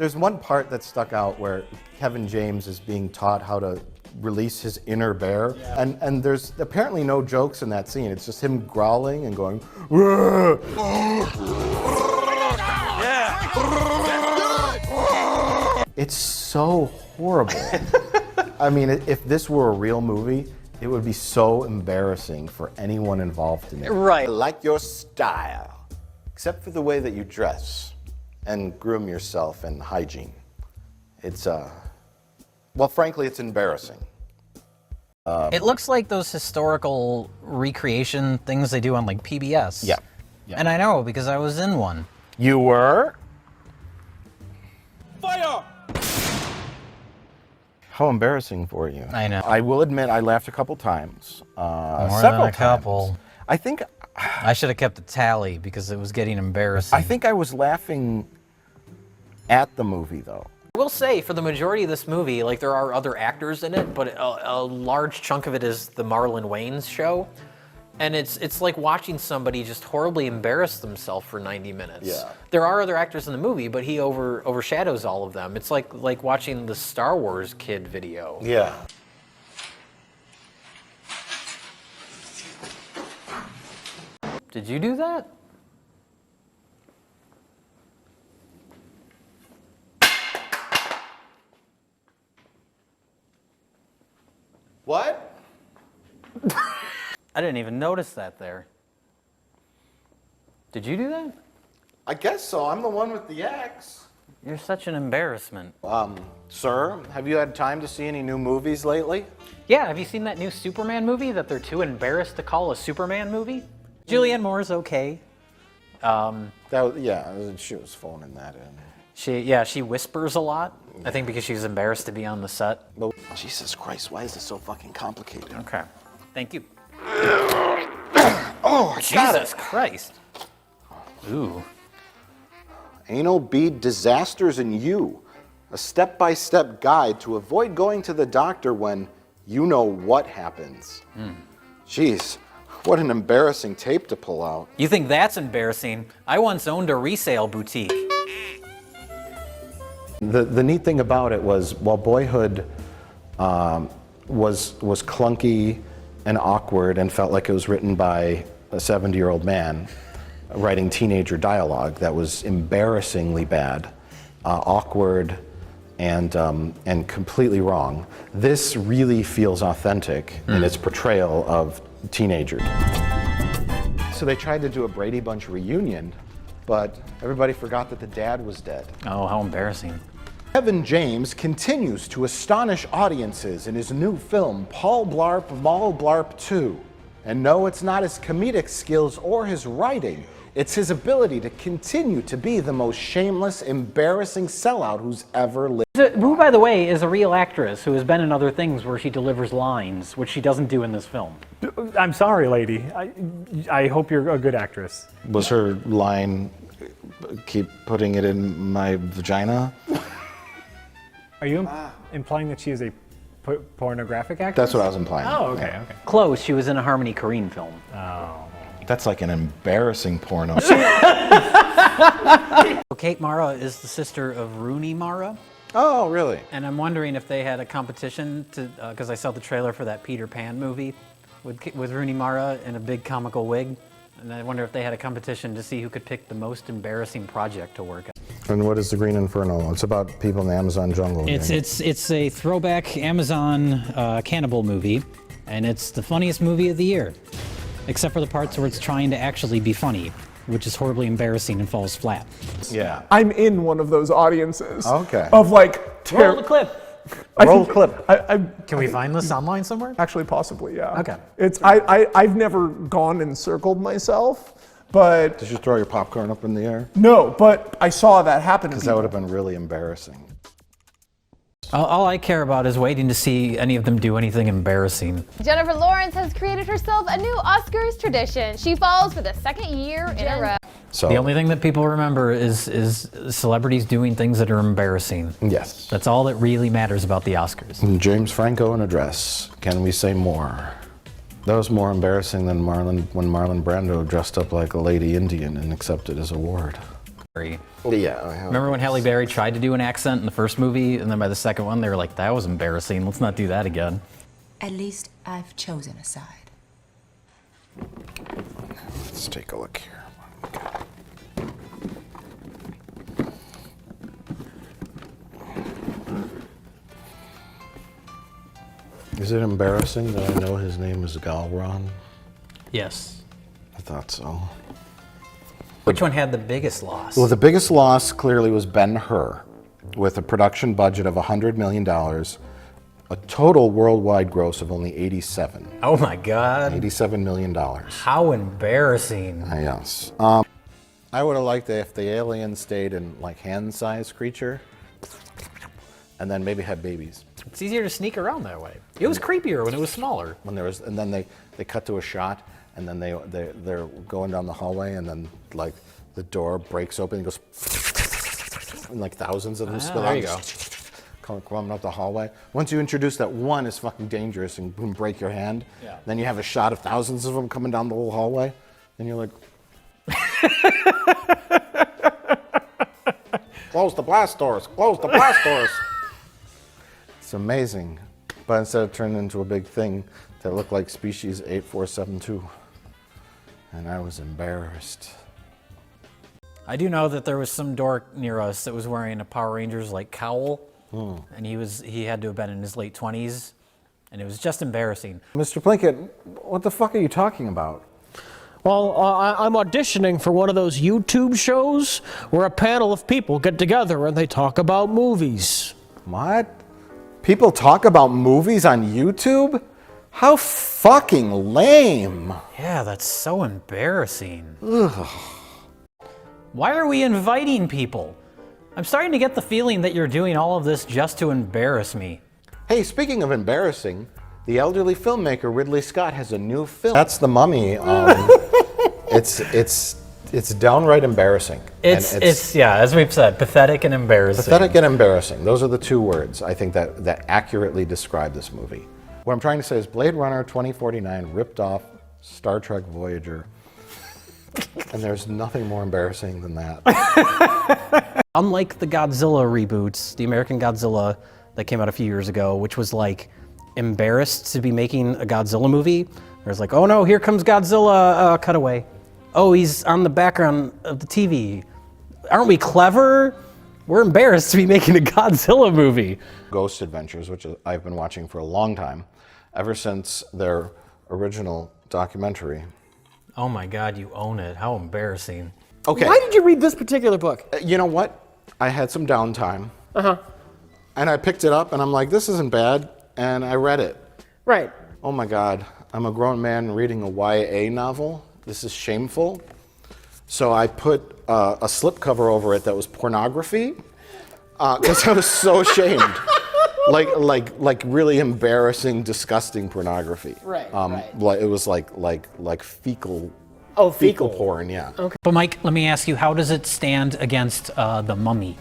There's one part that stuck out where Kevin James is being taught how to release his inner bear, and there's apparently no jokes in that scene. It's just him growling and going, "Whoa." It's so horrible. I mean, if this were a real movie, it would be so embarrassing for anyone involved in it. Right. I like your style, except for the way that you dress and groom yourself and hygiene. It's, well, frankly, it's embarrassing. It looks like those historical recreation things they do on like PBS. Yeah. And I know because I was in one. You were? Fire! How embarrassing for you. I know. I will admit I laughed a couple times. More Several than a couple. times. I think I should have kept a tally because it was getting embarrassing. I think I was laughing at the movie though. I will say, for the majority of this movie, like there are other actors in it, but a large chunk of it is the Marlon Wayans show. And it's like watching somebody just horribly embarrass themselves for 90 minutes. Yeah. There are other actors in the movie, but he overshadows all of them. It's like watching the Star Wars kid video. Yeah. Did you do that? What? I didn't even notice that there. Did you do that? I guess so. I'm the one with the axe. You're such an embarrassment. Sir, have you had time to see any new movies lately? Yeah, have you seen that new Superman movie that they're too embarrassed to call a Superman movie? Julianne Moore's okay. She was phoning that in. She whispers a lot. I think because she's embarrassed to be on the set. Jesus Christ, why is this so fucking complicated? Okay. Thank you. Oh, Jesus Christ. Ooh. Anal bead disasters in you. A step-by-step guide to avoid going to the doctor when you know what happens. Jeez, what an embarrassing tape to pull out. You think that's embarrassing? I once owned a resale boutique. The neat thing about it was, while Boyhood was clunky and awkward and felt like it was written by a 70-year-old man writing teenager dialogue that was embarrassingly bad, awkward, and completely wrong, this really feels authentic in its portrayal of teenagers. So they tried to do a Brady Bunch reunion, but everybody forgot that the dad was dead. Oh, how embarrassing. Kevin James continues to astonish audiences in his new film, Paul Blart Mall Blarp 2. And no, it's not his comedic skills or his writing. It's his ability to continue to be the most shameless, embarrassing sellout who's ever lived. Who, by the way, is a real actress who has been in other things where she delivers lines, which she doesn't do in this film. I'm sorry, lady. I hope you're a good actress. Was her line, keep putting it in my vagina? Are you implying that she is a pornographic actress? That's what I was implying. Oh, okay, okay. Close, she was in a Harmony Korine film. Oh. That's like an embarrassing porno. Kate Mara is the sister of Rooney Mara. Oh, really? And I'm wondering if they had a competition to, because I saw the trailer for that Peter Pan movie with Rooney Mara in a big comical wig. And I wonder if they had a competition to see who could pick the most embarrassing project to work on. And what is the Green Inferno? It's about people in the Amazon jungle. It's a throwback Amazon cannibal movie, and it's the funniest movie of the year, except for the parts where it's trying to actually be funny, which is horribly embarrassing and falls flat. Yeah. I'm in one of those audiences. Okay. Of like... Roll the clip. Roll the clip. Can we find this online somewhere? Actually, possibly, yeah. Okay. I've never gone and circled myself, but... Did you throw your popcorn up in the air? No, but I saw that happen to Because people. that would have been really embarrassing. All I care about is waiting to see any of them do anything embarrassing. Jennifer Lawrence has created herself a new Oscars tradition. She falls for the second year in a row. So, The only thing that people remember is celebrities doing things that are embarrassing. yes. That's all that really matters about the Oscars. James Franco in a dress. Can we say more? That was more embarrassing than when Marlon Brando dressed up like a lady Indian and accepted his award. Yeah. Remember when Halle Berry tried to do an accent in the first movie, and then by the second one, they were like, that was embarrassing. Let's not do that again. At least I've chosen a side. Let's take a look here. Is it embarrassing that I know his name is Galron? Yes. I thought so. Which one had the biggest loss? Well, the biggest loss clearly was Ben-Hur, with a production budget of $100 million, a total worldwide gross of only 87. Oh my God. $87 million. How embarrassing. Yes. I would have liked it if the alien stayed in like hand-sized creature, and then maybe had babies. It's easier to sneak around that way. It was creepier when it was smaller. When there was, and then they cut to a shot, and then they're going down the hallway, and then like the door breaks open and goes, and like thousands of them spill there out. you go. Coming up the hallway. Once you introduce that one is fucking dangerous and can break your hand, then you have a shot of thousands of them coming down the whole hallway, and you're like, close the blast doors, close the blast doors. It's amazing. But instead it turned into a big thing that looked like species 8472. And I was embarrassed. I do know that there was some dork near us that was wearing a Power Rangers like cowl, and he had to have been in his late 20s, and it was just embarrassing. Mr. Plinkett, what the fuck are you talking about? Well, I'm auditioning for one of those YouTube shows where a panel of people get together and they talk about movies. What? People talk about movies on YouTube? How fucking lame. Yeah, that's so embarrassing. Ugh. Why are we inviting people? I'm starting to get the feeling that you're doing all of this just to embarrass me. Hey, speaking of embarrassing, the elderly filmmaker Ridley Scott has a new film. That's The Mummy. It's downright embarrassing. It's yeah, as we've said, pathetic and embarrassing. Pathetic and embarrassing. Those are the two words I think that accurately describe this movie. What I'm trying to say is Blade Runner 2049 ripped off Star Trek Voyager. And there's nothing more embarrassing than that. Unlike the Godzilla reboots, the American Godzilla that came out a few years ago, which was like embarrassed to be making a Godzilla movie. There's like, oh no, here comes Godzilla, cutaway. Oh, he's on the background of the TV. Aren't we clever? We're embarrassed to be making a Godzilla movie. Ghost Adventures, which I've been watching for a long time, ever since their original documentary. Oh my God, you own it. How embarrassing. Okay. Why did you read this particular book? You know what? I had some downtime. And I picked it up and I'm like, this isn't bad. And I read it. Right. Oh my God, I'm a grown man reading a YA novel. This is shameful. So I put a slipcover over it that was pornography because I was so ashamed. like really embarrassing, disgusting pornography. Right, Like it was like fecal. Oh, fecal porn, yeah. Okay. But Mike, let me ask you, how does it stand against The Mummy?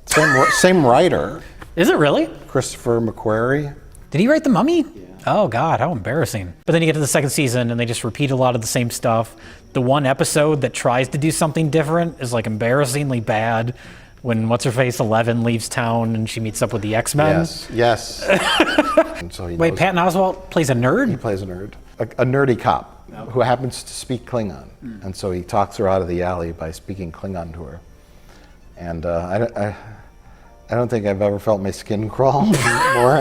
Same writer, Is it really? Christopher McQuarrie. Did he write The Mummy? Yeah. Oh God, how embarrassing. But then you get to the second season and they just repeat a lot of the same stuff. The one episode that tries to do something different is like embarrassingly bad. When What's-Her-Face 11 leaves town and she meets up with the X-Men. Yes. And so he Wait, knows- Patton Oswalt plays a nerd? He plays a nerd, a nerdy cop who happens to speak Klingon. And so he talks her out of the alley by speaking Klingon to her. And I don't think I've ever felt my skin crawl more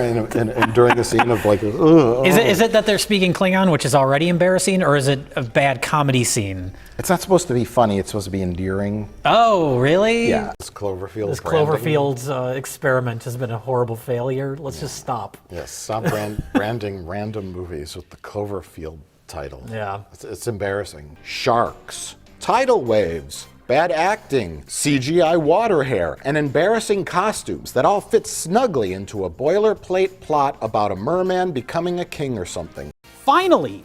during a scene of like, ugh. Is it that they're speaking Klingon, which is already embarrassing, or is it a bad comedy scene? It's not supposed to be funny, it's supposed to be endearing. Oh, really? Yeah. This Cloverfield This branding. Cloverfield's experiment has been a horrible failure. Let's just stop. Yes, stop branding random movies with the Cloverfield title. Yeah. It's embarrassing. Sharks, tidal waves, bad acting, CGI water hair, and embarrassing costumes that all fit snugly into a boilerplate plot about a merman becoming a king or something. Finally!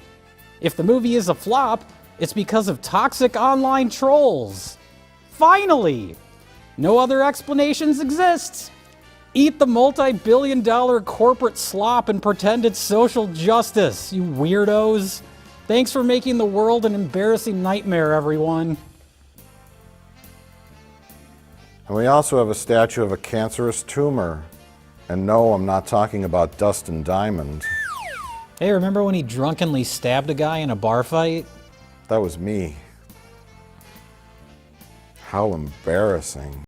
If the movie is a flop, it's because of toxic online trolls. Finally! No other explanations exist. Eat the multi-billion-dollar corporate slop and pretend it's social justice, you weirdos. Thanks for making the world an embarrassing nightmare, everyone. And we also have a statue of a cancerous tumor. And no, I'm not talking about Dustin Diamond. Hey, remember when he drunkenly stabbed a guy in a bar fight? That was me. How embarrassing.